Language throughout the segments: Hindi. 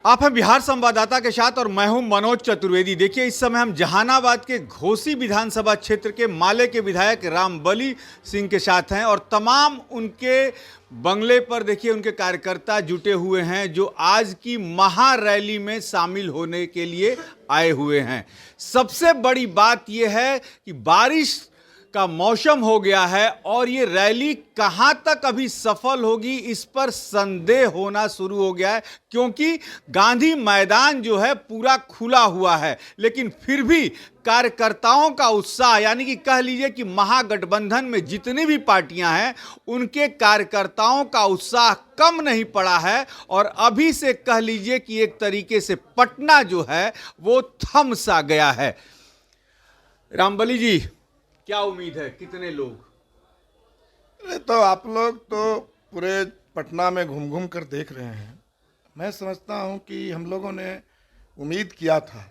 आप हैं बिहार संवाददाता के साथ और मैं हूं मनोज चतुर्वेदी। देखिए, इस समय हम जहानाबाद के घोसी विधानसभा क्षेत्र के माले के विधायक रामबली सिंह के साथ हैं और तमाम उनके बंगले पर देखिए उनके कार्यकर्ता जुटे हुए हैं जो आज की महा रैली में शामिल होने के लिए आए हुए हैं। सबसे बड़ी बात यह है कि बारिश का मौसम हो गया है और ये रैली कहां तक अभी सफल होगी इस पर संदेह होना शुरू हो गया है, क्योंकि गांधी मैदान जो है पूरा खुला हुआ है, लेकिन फिर भी कार्यकर्ताओं का उत्साह, यानी कि कह लीजिए कि महागठबंधन में जितनी भी पार्टियां हैं उनके कार्यकर्ताओं का उत्साह कम नहीं पड़ा है और अभी से कह लीजिए कि एक तरीके से पटना जो है वो थम सा गया है। रामबली जी, क्या उम्मीद है, कितने लोग? तो आप लोग तो पूरे पटना में घूम घूम कर देख रहे हैं। मैं समझता हूं कि हम लोगों ने उम्मीद किया था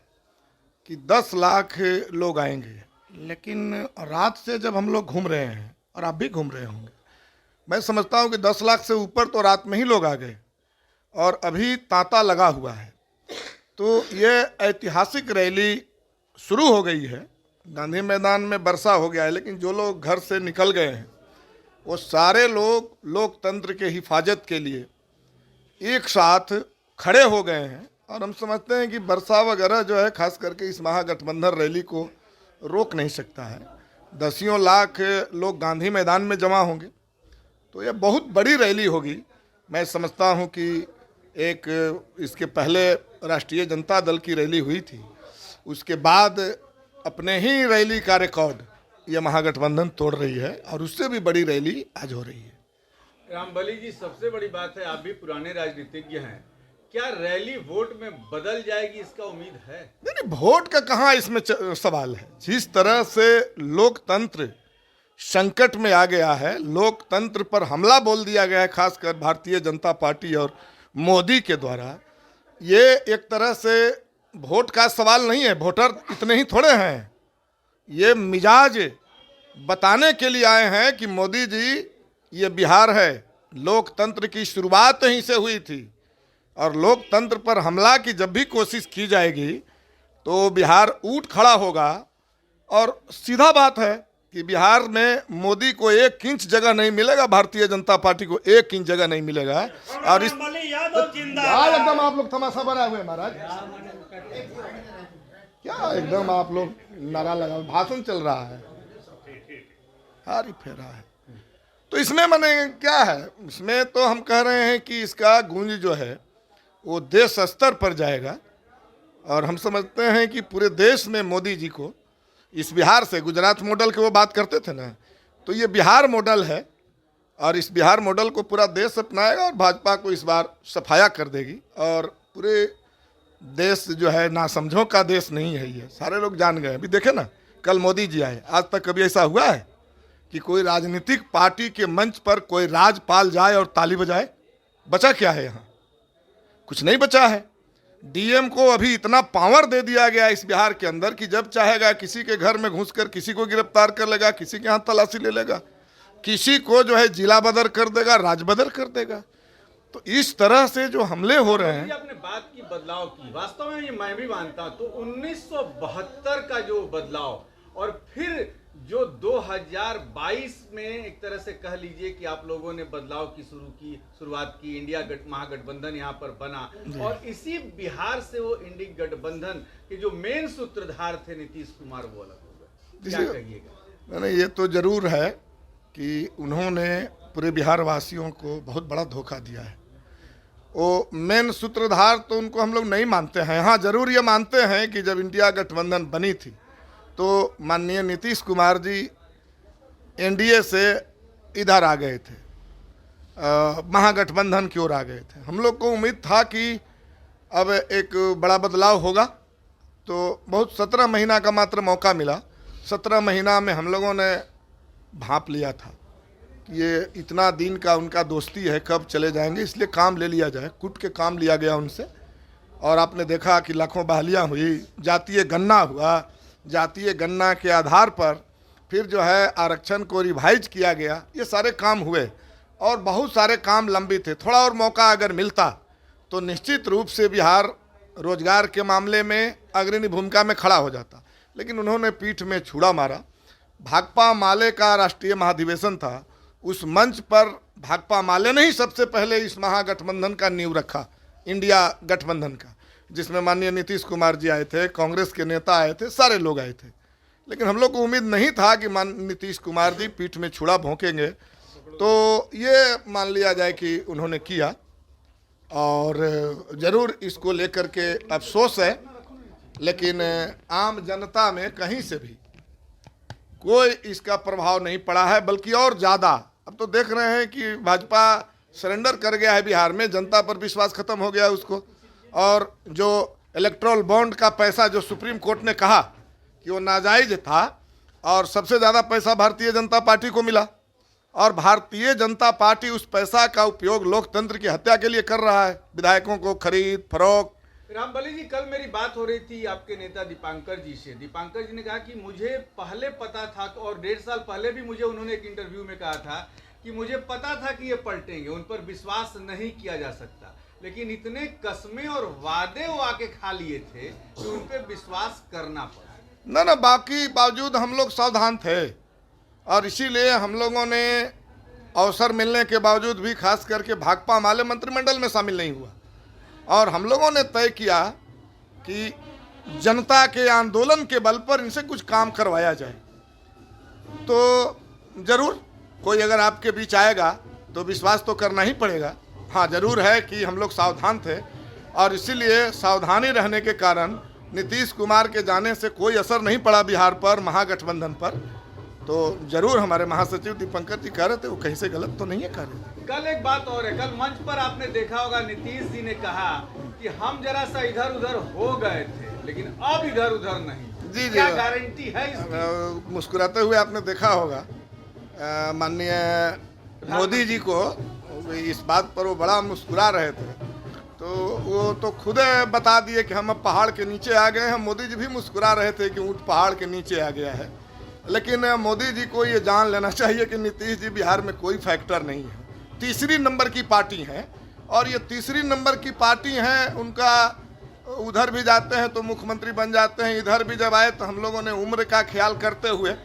कि 10 लाख लोग आएंगे, लेकिन रात से जब हम लोग घूम रहे हैं और आप भी घूम रहे होंगे, मैं समझता हूं कि 10 लाख से ऊपर तो रात में ही लोग आ गए और अभी तांता लगा हुआ है। तो ये ऐतिहासिक रैली शुरू हो गई है। गांधी मैदान में वर्षा हो गया है, लेकिन जो लोग घर से निकल गए हैं वो सारे लोग लोकतंत्र के हिफाजत के लिए एक साथ खड़े हो गए हैं और हम समझते हैं कि वर्षा वगैरह जो है खास करके इस महागठबंधन रैली को रोक नहीं सकता है। दसियों लाख लोग गांधी मैदान में जमा होंगे तो यह बहुत बड़ी रैली होगी। मैं समझता हूं कि एक इसके पहले राष्ट्रीय जनता दल की रैली हुई थी, उसके बाद अपने ही रैली का रिकॉर्ड ये महागठबंधन तोड़ रही है और उससे भी बड़ी रैली आज हो रही है। रामबली जी, सबसे बड़ी बात है, आप भी पुराने राजनीतिज्ञ हैं, क्या रैली वोट में बदल जाएगी, इसका उम्मीद है? नहीं, वोट का कहाँ इसमें सवाल है। जिस तरह से लोकतंत्र संकट में आ गया है, लोकतंत्र पर हमला बोल दिया गया है, खासकर भारतीय जनता पार्टी और मोदी के द्वारा, ये एक तरह से वोट का सवाल नहीं है। वोटर इतने ही थोड़े हैं, ये मिजाज बताने के लिए आए हैं कि मोदी जी ये बिहार है, लोकतंत्र की शुरुआत यहीं से हुई थी और लोकतंत्र पर हमला की जब भी कोशिश की जाएगी तो बिहार उठ खड़ा होगा। और सीधा बात है कि बिहार में मोदी को 1 इंच जगह नहीं मिलेगा, भारतीय जनता पार्टी को 1 इंच जगह नहीं मिलेगा। और इस एकदम आप लोग तमाशा बनाए हुए महाराज, क्या एकदम आप लोग नारा लगा, भाषण चल रहा है, हारी फेरा है। तो इसमें मैंने क्या है, इसमें तो हम कह रहे हैं कि इसका गूंज जो है वो देश स्तर पर जाएगा और हम समझते हैं कि पूरे देश में मोदी जी को इस बिहार से, गुजरात मॉडल के वो बात करते थे ना, तो ये बिहार मॉडल है और इस बिहार मॉडल को पूरा देश अपनाएगा और भाजपा को इस बार सफाया कर देगी। और पूरे देश जो है नासमझों का देश नहीं है, ये सारे लोग जान गए। अभी देखे ना, कल मोदी जी आए, आज तक कभी ऐसा हुआ है कि कोई राजनीतिक पार्टी के मंच पर कोई राजपाल जाए और ताली बजाए? बचा क्या है यहाँ? कुछ नहीं बचा है। डीएम को अभी इतना पावर दे दिया गया इस बिहार के अंदर कि जब चाहेगा किसी के घर में घुसकर किसी को गिरफ्तार कर लेगा, किसी के यहाँ तलाशी ले लेगा, किसी को जो है जिला बदर कर देगा, राज बदर कर देगा। तो इस तरह से जो हमले हो रहे हैं, आपने बात की बदलाव की, वास्तव में ये मैं भी मानता हूं। तो 1972 का जो बदलाव और फिर जो 2022 में एक तरह से कह लीजिए कि आप लोगों ने बदलाव की शुरुआत की, इंडिया महागठबंधन यहाँ पर बना और इसी बिहार से वो इंडिया गठबंधन के जो मेन सूत्रधार थे नीतीश कुमार, वो अलग हो गए। क्या कहिएगा? नहीं, ये तो जरूर है कि उन्होंने पूरे बिहार वासियों को बहुत बड़ा धोखा दिया है। वो मेन सूत्रधार तो उनको हम लोग नहीं मानते हैं। हाँ, जरूर ये मानते हैं कि जब इंडिया गठबंधन बनी थी तो माननीय नीतीश कुमार जी एनडीए से इधर आ गए थे, महागठबंधन की ओर आ गए थे। हम लोग को उम्मीद था कि अब एक बड़ा बदलाव होगा, तो बहुत 17 महीना का मात्र मौका मिला। 17 महीना में हम लोगों ने भांप लिया था कि ये इतना दिन का उनका दोस्ती है, कब चले जाएंगे, इसलिए काम ले लिया जाए। कुट के काम लिया गया उनसे और आपने देखा कि लाखों बहालियाँ हुई, जातीय गणना हुआ, जातीय गणना के आधार पर फिर जो है आरक्षण को रिवाइज किया गया। ये सारे काम हुए और बहुत सारे काम लंबित थे। थोड़ा और मौका अगर मिलता तो निश्चित रूप से बिहार रोजगार के मामले में अग्रणी भूमिका में खड़ा हो जाता, लेकिन उन्होंने पीठ में छुरा मारा। भाकपा माले का राष्ट्रीय महाधिवेशन था, उस मंच पर भाकपा माले ने ही सबसे पहले इस महागठबंधन का नींव रखा, इंडिया गठबंधन का, जिसमें माननीय नीतीश कुमार जी आए थे, कांग्रेस के नेता आए थे, सारे लोग आए थे। लेकिन हम लोग को उम्मीद नहीं था कि नीतीश कुमार जी पीठ में छुरा भोंकेंगे, तो ये मान लिया जाए कि उन्होंने किया। और ज़रूर इसको लेकर के अफसोस है, लेकिन आम जनता में कहीं से भी कोई इसका प्रभाव नहीं पड़ा है, बल्कि और ज़्यादा अब तो देख रहे हैं कि भाजपा सरेंडर कर गया है बिहार में, जनता पर विश्वास खत्म हो गया है उसको। और जो इलेक्ट्रल बॉन्ड का पैसा जो सुप्रीम कोर्ट ने कहा कि वो नाजायज था, और सबसे ज़्यादा पैसा भारतीय जनता पार्टी को मिला, और भारतीय जनता पार्टी उस पैसा का उपयोग लोकतंत्र की हत्या के लिए कर रहा है, विधायकों को खरीद फरोख्त। रामबली जी, कल मेरी बात हो रही थी आपके नेता दीपांकर जी से। दीपांकर जी ने कहा कि मुझे पहले पता था, और 1.5 साल पहले भी मुझे उन्होंने एक इंटरव्यू में कहा था कि मुझे पता था कि ये पलटेंगे, उन पर विश्वास नहीं किया जा सकता, लेकिन इतने कस्में और वादे वो आके खा लिए थे कि उन पर विश्वास करना पड़ा। ना बाकी बावजूद हम लोग सावधान थे, और इसीलिए हम लोगों ने अवसर मिलने के बावजूद भी खास करके भाकपा माले मंत्रिमंडल में शामिल नहीं हुआ, और हम लोगों ने तय किया कि जनता के आंदोलन के बल पर इनसे कुछ काम करवाया जाए। तो ज़रूर कोई अगर आपके बीच आएगा तो विश्वास तो करना ही पड़ेगा। हाँ, ज़रूर है कि हम लोग सावधान थे, और इसीलिए सावधानी रहने के कारण नीतीश कुमार के जाने से कोई असर नहीं पड़ा बिहार पर, महागठबंधन पर। तो जरूर हमारे महासचिव दीपंकर जी कह रहे थे, वो कहीं से गलत तो नहीं है कह रहे थे। कल एक बात और है, कल मंच पर आपने देखा होगा नीतीश जी ने कहा कि हम जरा सा इधर उधर हो गए थे, लेकिन अब इधर उधर नहीं। जी क्या गारंटी है इसकी? मुस्कुराते हुए आपने देखा होगा माननीय मोदी जी को, इस बात पर वो बड़ा मुस्कुरा रहे थे, तो वो तो खुद बता दिए कि हम अब पहाड़ के नीचे आ गए हैं। मोदी जी भी मुस्कुरा रहे थे कि ऊँट पहाड़ के नीचे आ गया है, लेकिन मोदी जी को ये जान लेना चाहिए कि नीतीश जी बिहार में कोई फैक्टर नहीं है, तीसरी नंबर की पार्टी है, और ये तीसरी नंबर की पार्टी है। उनका उधर भी जाते हैं तो मुख्यमंत्री बन जाते हैं, इधर भी जब आए तो हम लोगों ने उम्र का ख्याल करते हुए,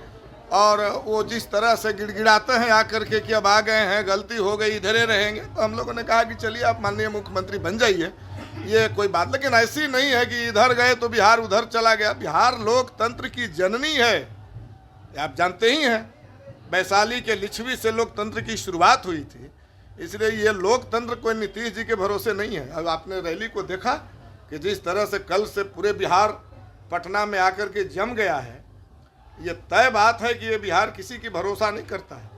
और वो जिस तरह से गिड़गिड़ाते हैं आकर के कि अब आ गए हैं, गलती हो गई, इधर ही रहेंगे, तो हम लोगों ने कहा कि चलिए आप माननीय मुख्यमंत्री बन जाइए, ये कोई बात। लेकिन ऐसी नहीं है कि इधर गए तो बिहार उधर चला गया। बिहार लोकतंत्र की जननी है, आप जानते ही हैं, वैशाली के लिच्छवी से लोकतंत्र की शुरुआत हुई थी, इसलिए ये लोकतंत्र कोई नीतीश जी के भरोसे नहीं है। अब आपने रैली को देखा कि जिस तरह से कल से पूरे बिहार पटना में आकर के जम गया है, ये तय बात है कि ये बिहार किसी की भरोसा नहीं करता है।